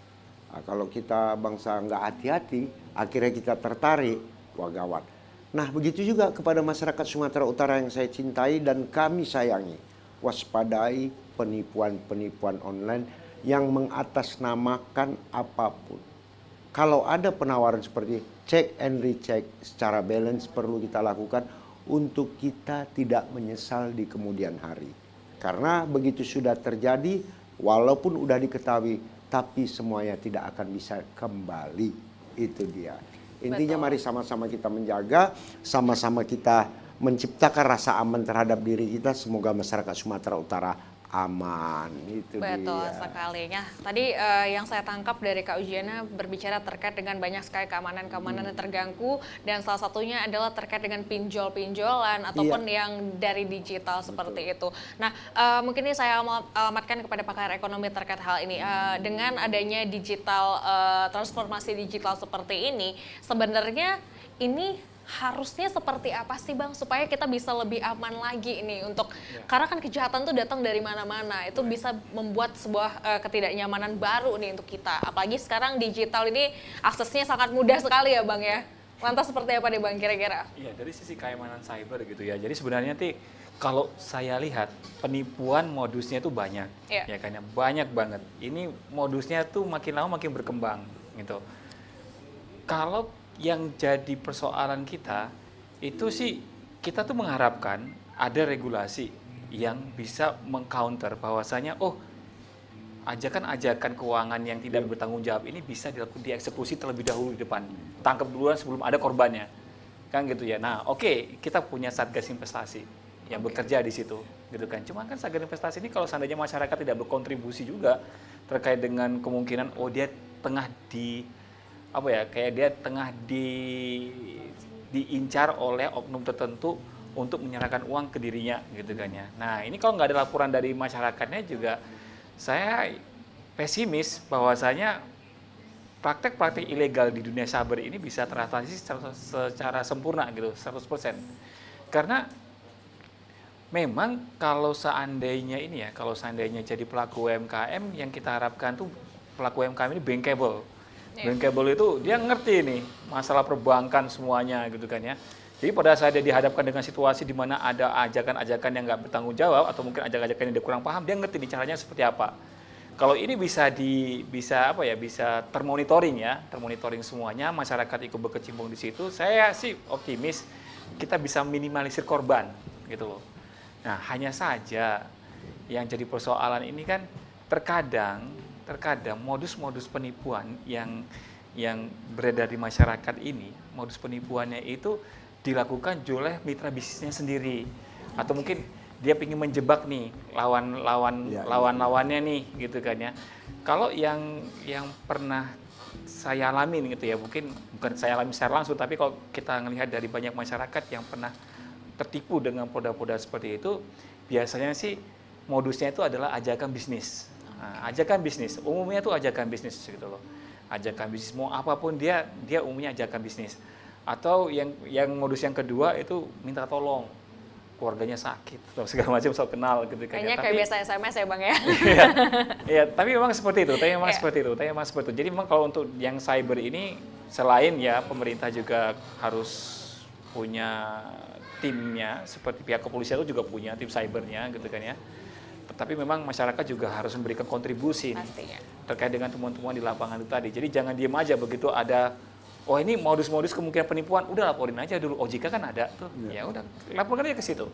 Nah, kalau kita bangsa nggak hati-hati, akhirnya kita tertarik, wah gawat. Nah, begitu juga kepada masyarakat Sumatera Utara yang saya cintai dan kami sayangi. Waspadai penipuan-penipuan online yang mengatasnamakan apapun. Kalau ada penawaran seperti check and recheck secara balance perlu kita lakukan untuk kita tidak menyesal di kemudian hari. Karena begitu sudah terjadi, walaupun udah diketahui, tapi semuanya tidak akan bisa kembali. Itu dia. Intinya mari sama-sama kita menjaga, sama-sama kita menciptakan rasa aman terhadap diri kita. Semoga masyarakat Sumatera Utara aman. Itu Betul dia. sekali. Nah, tadi yang saya tangkap dari Kak Ujiana berbicara terkait dengan banyak sekali keamanan-keamanan yang terganggu dan salah satunya adalah terkait dengan pinjol-pinjolan ataupun yang dari digital seperti itu. Nah, mungkin ini saya alamatkan kepada pakar ekonomi terkait hal ini. Dengan adanya digital, transformasi digital seperti ini, sebenarnya ini harusnya seperti apa sih Bang supaya kita bisa lebih aman lagi ini untuk karena kan kejahatan tuh datang dari mana-mana itu bisa membuat sebuah ketidaknyamanan baru nih untuk kita apalagi sekarang digital ini aksesnya sangat mudah sekali ya Bang ya. Lantas seperti apa nih Bang kira-kira? Iya, dari sisi keamanan cyber gitu ya. Jadi sebenarnya nanti kalau saya lihat penipuan modusnya itu banyak, ya kan ya, banyak banget. Ini modusnya tuh makin lama makin berkembang gitu. Kalau yang jadi persoalan kita itu sih kita tuh mengharapkan ada regulasi yang bisa mengcounter bahwasanya ajakan-ajakan keuangan yang tidak bertanggung jawab ini bisa dieksekusi terlebih dahulu di depan, tangkap duluan sebelum ada korbannya, kan gitu ya. Nah, kita punya Satgas Investasi yang bekerja di situ, gitu kan. Cuma kan Satgas Investasi ini kalau seandainya masyarakat tidak berkontribusi juga terkait dengan kemungkinan dia tengah diincar oleh oknum tertentu untuk menyerahkan uang ke dirinya gitu kan ya. Nah ini kalau nggak ada laporan dari masyarakatnya juga saya pesimis bahwasanya praktek-praktek ilegal di dunia cyber ini bisa teratasi secara sempurna gitu 100%. Karena memang kalau seandainya jadi pelaku UMKM yang kita harapkan tuh pelaku UMKM ini bankable. Bankable itu dia ngerti nih masalah perbankan semuanya gitu kan ya. Jadi pada saat dia dihadapkan dengan situasi di mana ada ajakan-ajakan yang nggak bertanggung jawab atau mungkin ajakan-ajakan yang dia kurang paham, dia ngerti nih caranya seperti apa. Kalau ini bisa termonitoring semuanya, masyarakat ikut berkecimpung di situ, saya sih optimis kita bisa minimalisir korban gitu loh. Nah, hanya saja yang jadi persoalan ini kan terkadang modus-modus penipuan yang beredar di masyarakat ini, modus penipuannya itu dilakukan oleh mitra bisnisnya sendiri, atau mungkin dia ingin menjebak nih lawan-lawannya nih, gitu kan ya. Kalau yang pernah saya alami gitu ya, bukan saya alami secara langsung, tapi kalau kita melihat dari banyak masyarakat yang pernah tertipu dengan produk-produk seperti itu, biasanya sih modusnya itu adalah ajakan bisnis. Nah, ajakan bisnis, umumnya tuh ajakan bisnis gitu loh. Ajakan bisnis mau apapun dia umumnya ajakan bisnis. Atau yang modus yang kedua itu minta tolong, keluarganya sakit atau segala macam sok kenal gitu kan. Kayaknya kayak biasa SMS ya Bang ya. Iya, tapi memang seperti itu. Jadi memang kalau untuk yang cyber ini selain ya pemerintah juga harus punya timnya, seperti pihak kepolisian itu juga punya tim cybernya gitu kan ya. Tapi memang masyarakat juga harus memberikan kontribusi nih, terkait dengan temuan-temuan di lapangan itu tadi. Jadi jangan diam aja begitu ada, ini modus-modus kemungkinan penipuan, udah laporin aja dulu. OJK kan ada tuh, ya udah laporkan aja ke situ.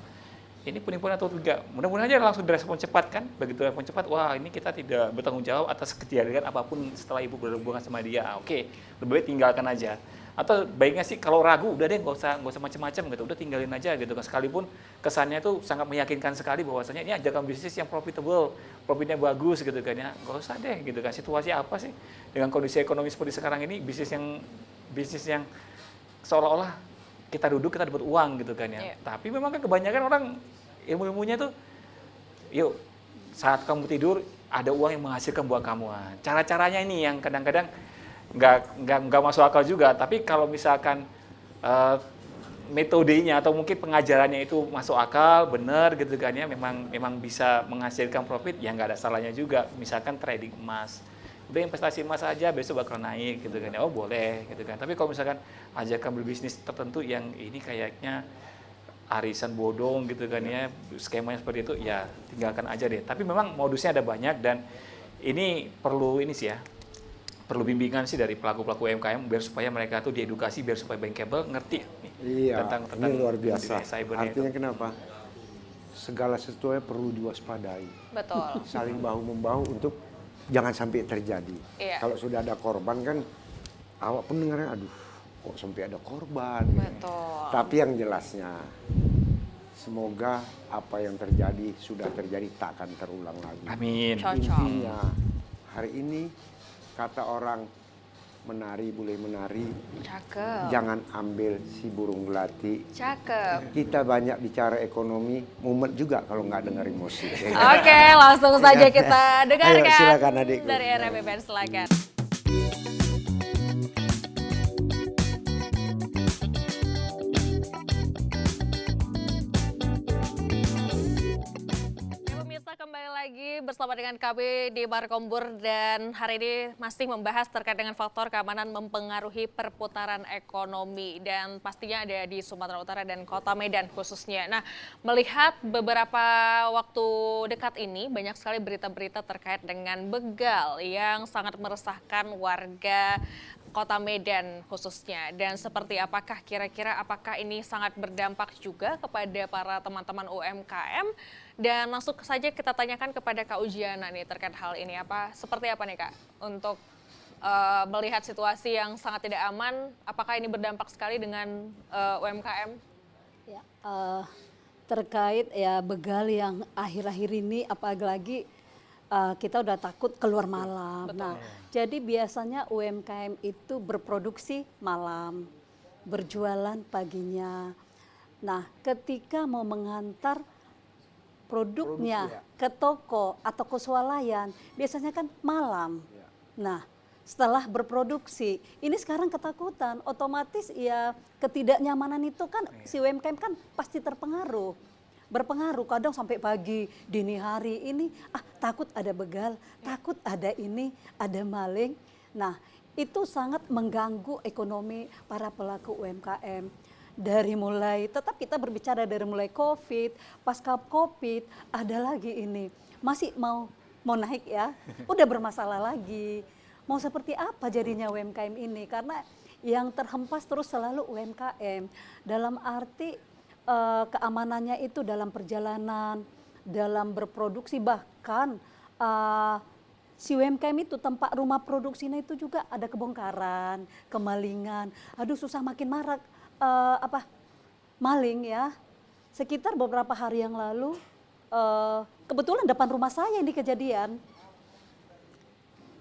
Ini penipuan atau tidak? Mudah-mudahan aja langsung direspon cepat kan. Begitu respon cepat, wah ini kita tidak bertanggung jawab atas kejadian apapun setelah ibu berhubungan sama dia. Oke, lebih baik tinggalkan aja. Atau baiknya sih kalau ragu udah deh nggak usah macam-macam gitu, udah tinggalin aja gitu kan. Sekalipun kesannya tuh sangat meyakinkan sekali bahwasanya ini ajakan bisnis yang profitable, profitnya bagus gitu kan ya, nggak usah deh gitu kan. Situasi apa sih dengan kondisi ekonomi seperti sekarang ini, bisnis yang seolah-olah kita duduk kita dapat uang gitu kan ya. Tapi memang kan kebanyakan orang ilmunya tuh, yuk saat kamu tidur ada uang yang menghasilkan buat kamu. Cara-caranya ini yang kadang-kadang nggak masuk akal juga. Tapi kalau misalkan metodenya atau mungkin pengajarannya itu masuk akal, benar gitu kan ya, memang bisa menghasilkan profit, ya nggak ada salahnya juga. Misalkan trading emas, udah investasi emas aja besok bakal naik gitu kan ya, boleh gitu kan. Tapi kalau misalkan ajakan berbisnis tertentu yang ini kayaknya arisan bodong gitu kan ya, skemanya seperti itu, ya tinggalkan aja deh. Tapi memang modusnya ada banyak dan ini perlu bimbingan sih dari pelaku-pelaku UMKM biar supaya mereka tuh diedukasi, biar supaya bankable ngerti tentang ini luar biasa. itu. Artinya kenapa? Segala sesuatu perlu diwaspadai. Betul. Saling bahu-membahu untuk jangan sampai terjadi. Kalau sudah ada korban kan, awak pun dengarnya, aduh kok sampai ada korban. Betul. Tapi yang jelasnya, Semoga apa yang terjadi sudah terjadi tak akan terulang lagi. Amin. Cocok. Intinya hari ini kata orang menari boleh menari, Cakep. jangan ambil si burung melati. Cakep. Kita banyak bicara ekonomi, mumet juga kalau nggak dengerin musik. Oke, langsung saja kita dengarkan. Ayo, silakan adikku. Dari RMBPN, silakan. Ya, pemirsa, kembali lagi bersama dengan kami di Markombur dan hari ini masih membahas terkait dengan faktor keamanan mempengaruhi perputaran ekonomi dan pastinya ada di Sumatera Utara dan Kota Medan khususnya. Nah, melihat beberapa waktu dekat ini banyak sekali berita-berita terkait dengan begal yang sangat meresahkan warga Kota Medan khususnya. Dan seperti apakah kira-kira apakah ini sangat berdampak juga kepada para teman-teman UMKM? Dan langsung saja kita tanyakan kepada Kak Ujiana nih terkait hal ini. Seperti apa nih Kak untuk melihat situasi yang sangat tidak aman, apakah ini berdampak sekali dengan UMKM? Ya, terkait ya begal yang akhir-akhir ini apalagi kita udah takut keluar malam. Betul. Nah, jadi biasanya UMKM itu berproduksi malam, berjualan paginya. Nah, ketika mau mengantar produknya ke toko atau ke swalayan, biasanya kan malam. Nah, setelah berproduksi, ini sekarang ketakutan, otomatis ya ketidaknyamanan itu kan si UMKM kan pasti terpengaruh. Berpengaruh kadang sampai pagi, dini hari ini, takut ada begal, takut ada ini, ada maling. Nah, itu sangat mengganggu ekonomi para pelaku UMKM. Dari mulai, tetap kita berbicara dari mulai COVID, pasca COVID, ada lagi ini. Masih mau naik ya, udah bermasalah lagi. Mau seperti apa jadinya UMKM ini? Karena yang terhempas terus selalu UMKM. Dalam arti keamanannya itu dalam perjalanan, dalam berproduksi, bahkan si UMKM itu tempat rumah produksinya itu juga ada kebongkaran, kemalingan. Aduh susah makin marak maling ya. Sekitar beberapa hari yang lalu kebetulan depan rumah saya ini kejadian.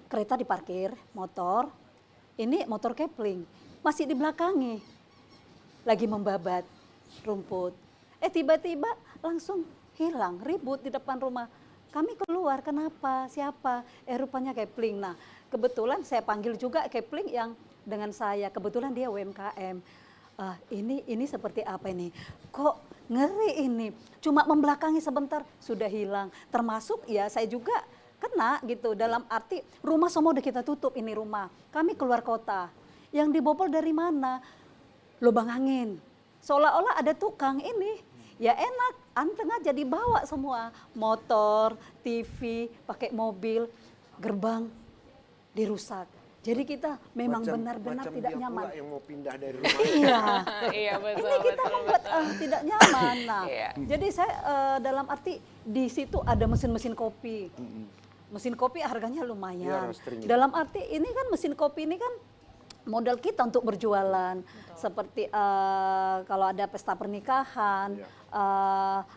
Kereta diparkir, motor. Ini motor Kepling masih di belakangi. Lagi membabat rumput. Tiba-tiba langsung hilang, ribut di depan rumah. Kami keluar, kenapa? Siapa? Rupanya Kepling. Nah, kebetulan saya panggil juga Kepling yang dengan saya. Kebetulan dia UMKM. Ini seperti apa ini? Kok ngeri ini? Cuma membelakangi sebentar sudah hilang. Termasuk ya saya juga kena gitu. Dalam arti rumah semua udah kita tutup ini rumah. Kami keluar kota. Yang dibobol dari mana? Lubang angin. Seolah-olah ada tukang ini. Ya enak, anteng aja dibawa semua. Motor, TV, pakai mobil, gerbang dirusak. Jadi kita memang benar-benar tidak nyaman. Pula yang mau pindah dari rumah. Iya, Iya betul. ini kita membuat tidak nyaman. Nah, Iya. jadi saya dalam arti di situ ada mesin-mesin kopi. Mesin kopi harganya lumayan. Iya, roasting. Dalam arti ini kan mesin kopi ini kan modal kita untuk berjualan. Seperti kalau ada pesta pernikahan,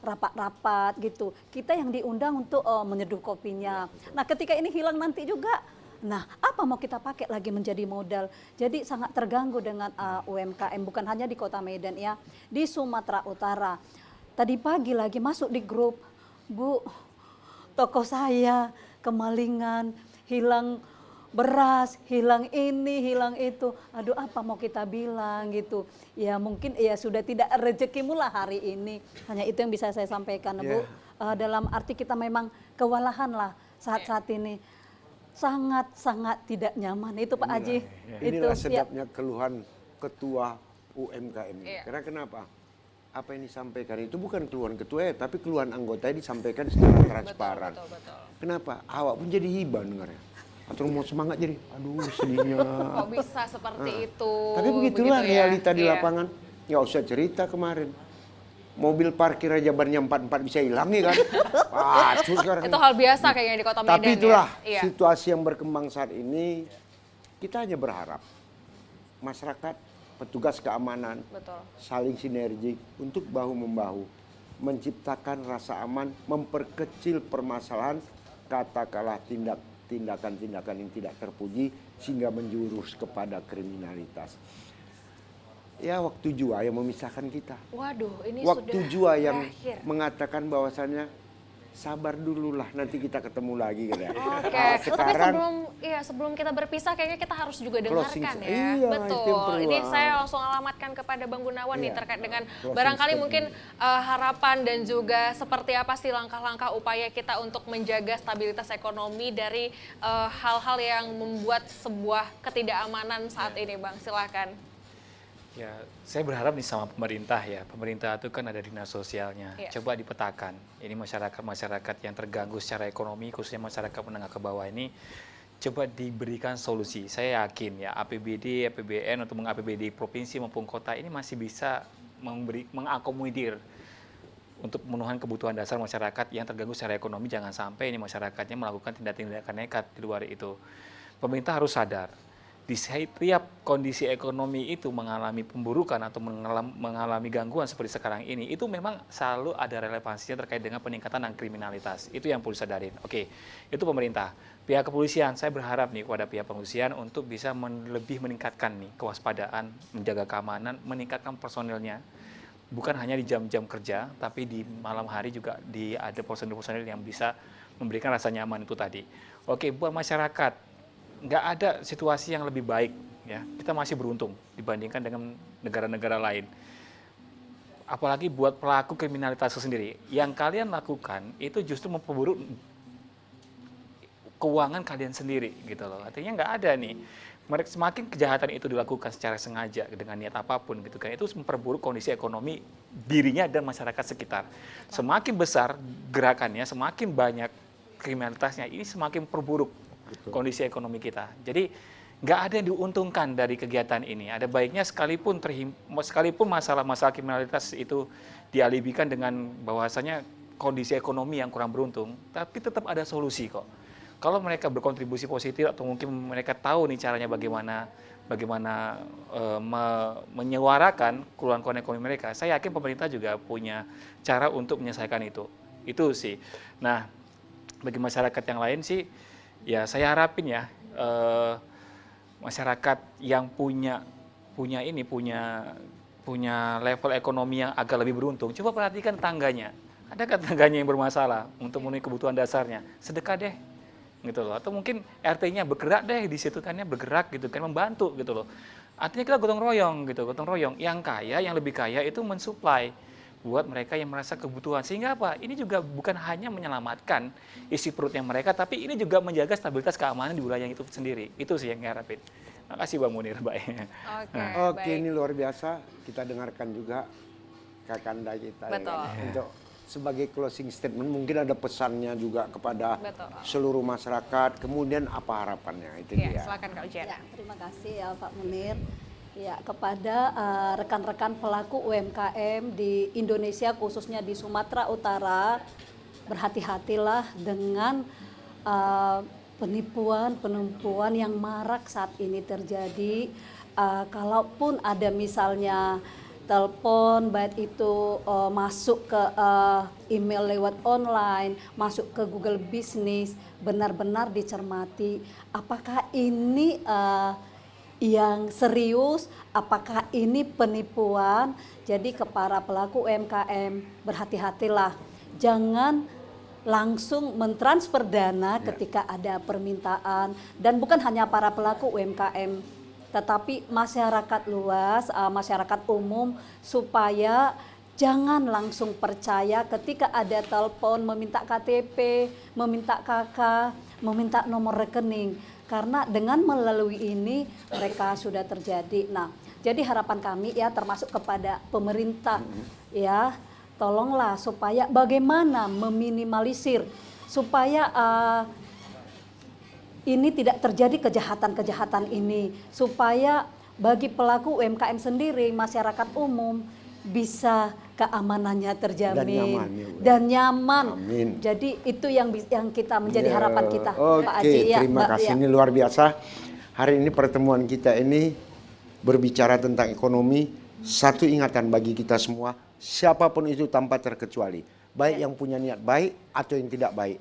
rapat-rapat gitu. Kita yang diundang untuk menyeduh kopinya. Nah, ketika ini hilang nanti juga, nah, apa mau kita pakai lagi menjadi modal? Jadi sangat terganggu dengan UMKM, bukan hanya di Kota Medan ya, di Sumatera Utara. Tadi pagi lagi masuk di grup, Bu, toko saya kemalingan, hilang beras, hilang ini, hilang itu. Aduh, apa mau kita bilang gitu. Ya mungkin ya sudah tidak rezekimu lah hari ini. Hanya itu yang bisa saya sampaikan, Bu. Dalam arti kita memang kewalahan lah saat-saat ini. Sangat-sangat tidak nyaman itu Pak Haji. Inilah Itu sedapnya keluhan ketua UMKM. Iya. Karena kenapa? Apa yang disampaikan itu bukan keluhan ketua, tapi keluhan anggota disampaikan secara transparan. Betul. Kenapa? Awak pun jadi hibah dengarnya. Atau mau semangat jadi, aduh sedihnya. Kok bisa seperti itu? Tapi begitulah begitu ya? realita di Iya. lapangan. Nggak usah cerita kemarin. Mobil parkir aja bannya 4-4 bisa hilang nih kan. Waduh sekarang. Itu hal biasa kayaknya di Kota Medan. Tapi itulah ya. Iya. situasi yang berkembang saat ini. Kita hanya berharap masyarakat, petugas keamanan Betul. saling sinergi untuk bahu-membahu menciptakan rasa aman, memperkecil permasalahan, katakanlah tindakan-tindakan yang tidak terpuji sehingga menjurus kepada kriminalitas. Ya, waktu jua yang memisahkan kita. Waduh, ini Waktu sudah jua yang berakhir. mengatakan bahwasannya sabar dululah, nanti kita ketemu lagi gitu ya. Oke, Nah, tapi sebelum kita berpisah kayaknya kita harus juga Closing dengarkan ya. iya, itu yang Betul. perlu. Ini saya langsung alamatkan kepada Bang Gunawan nih Iya. terkait dengan Closing barangkali statement. mungkin harapan dan juga seperti apa sih langkah-langkah upaya kita untuk menjaga stabilitas ekonomi dari hal-hal yang membuat sebuah ketidakamanan saat ini, Bang. Silakan. Ya, saya berharap nih sama pemerintah ya. Pemerintah itu kan ada dinas sosialnya. Iya. Coba dipetakan. Ini masyarakat-masyarakat yang terganggu secara ekonomi, khususnya masyarakat menengah ke bawah ini, coba diberikan solusi. Saya yakin ya APBD, APBN untuk meng-APBD provinsi maupun kota ini masih bisa mengakomodir untuk pemenuhan kebutuhan dasar masyarakat yang terganggu secara ekonomi. Jangan sampai ini masyarakatnya melakukan tindakan nekat di luar itu. Pemerintah harus sadar di setiap kondisi ekonomi itu mengalami pemburukan atau mengalami gangguan seperti sekarang ini, itu memang selalu ada relevansinya terkait dengan peningkatan dan kriminalitas. Itu yang perlu sadarin. Oke, itu pemerintah. Pihak kepolisian, saya berharap nih kepada pihak kepolisian untuk bisa lebih meningkatkan nih kewaspadaan, menjaga keamanan, meningkatkan personilnya. Bukan hanya di jam-jam kerja, tapi di malam hari juga ada personil-personil yang bisa memberikan rasa nyaman itu tadi. Oke, buat masyarakat, nggak ada situasi yang lebih baik ya, kita masih beruntung dibandingkan dengan negara-negara lain. Apalagi buat pelaku kriminalitas itu sendiri, yang kalian lakukan itu justru memperburuk keuangan kalian sendiri gitu loh. Artinya nggak ada nih, semakin kejahatan itu dilakukan secara sengaja dengan niat apapun gitu kan, itu memperburuk kondisi ekonomi dirinya dan masyarakat sekitar. Semakin besar gerakannya, semakin banyak kriminalitasnya, ini semakin perburuk kondisi ekonomi kita. Jadi nggak ada yang diuntungkan dari kegiatan ini. Ada baiknya sekalipun masalah-masalah kriminalitas itu dialibikan dengan bahwasanya kondisi ekonomi yang kurang beruntung, tapi tetap ada solusi kok. Kalau mereka berkontribusi positif atau mungkin mereka tahu nih caranya bagaimana menyuarakan keluhan-keluhan ekonomi mereka, saya yakin pemerintah juga punya cara untuk menyelesaikan itu. Itu sih. Nah, bagi masyarakat yang lain sih, ya saya harapin ya masyarakat yang punya level ekonomi yang agak lebih beruntung, coba perhatikan tangganya. Adakah tangganya yang bermasalah untuk memenuhi kebutuhan dasarnya? Sedekah deh, gitu loh. Atau mungkin RT-nya bergerak deh di situ kan, bergerak gitu kan, membantu gitu loh. Artinya kita gotong royong gitu, gotong royong. Yang kaya, yang lebih kaya itu mensuplai buat mereka yang merasa kebutuhan. Sehingga apa? Ini juga bukan hanya menyelamatkan isi perutnya mereka, tapi ini juga menjaga stabilitas keamanan di wilayah itu sendiri. Itu sih yang diharapin. Makasih Bang Munir, baik. Oke, ini luar biasa. Kita dengarkan juga Kakanda kita. Betul. Ya kan? Untuk sebagai closing statement, mungkin ada pesannya juga kepada seluruh masyarakat. Kemudian apa harapannya? Itu dia. Silakan Kak Ujiana. Ya, terima kasih ya Pak Munir. Ya, kepada rekan-rekan pelaku UMKM di Indonesia, khususnya di Sumatera Utara, berhati-hatilah dengan penipuan yang marak saat ini terjadi. Kalaupun ada misalnya telepon, baik itu masuk ke email lewat online, masuk ke Google Business, benar-benar dicermati apakah ini yang serius, apakah ini penipuan. Jadi ke para pelaku UMKM, berhati-hatilah, jangan langsung mentransfer dana ketika ada permintaan. Dan bukan hanya para pelaku UMKM, tetapi masyarakat luas, masyarakat umum, supaya jangan langsung percaya ketika ada telepon meminta KTP, meminta KK, meminta nomor rekening. Karena dengan melalui ini mereka sudah terjadi. Nah, jadi harapan kami ya, termasuk kepada pemerintah ya, tolonglah supaya bagaimana meminimalisir supaya ini tidak terjadi kejahatan-kejahatan ini, supaya bagi pelaku UMKM sendiri, masyarakat umum bisa keamanannya terjamin dan nyaman. Amin. Jadi itu yang kita menjadi harapan kita, Pak Oke, Aji. terima kasih. Ini luar biasa. Hari ini pertemuan kita ini berbicara tentang ekonomi. Satu ingatan bagi kita semua, siapapun itu tanpa terkecuali, baik yang punya niat baik atau yang tidak baik,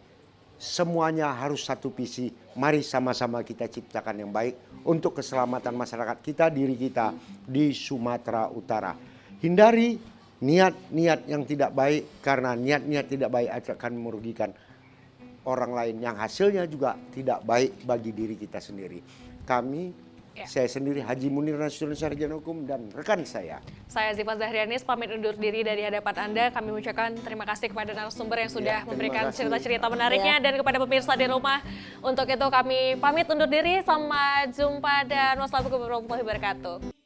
semuanya harus satu visi. Mari sama-sama kita ciptakan yang baik untuk keselamatan masyarakat kita, diri kita di Sumatera Utara. Hindari niat-niat yang tidak baik, karena niat-niat tidak baik akan merugikan orang lain yang hasilnya juga tidak baik bagi diri kita sendiri. Kami, saya sendiri Haji Munir Nasution, sarjana hukum, dan rekan saya Ziva Zahrianis pamit undur diri dari hadapan Anda. Kami mengucapkan terima kasih kepada narasumber yang sudah memberikan cerita-cerita menariknya, dan kepada pemirsa di rumah. Untuk itu kami pamit undur diri, sampai jumpa dan wassalamualaikum warahmatullahi wabarakatuh.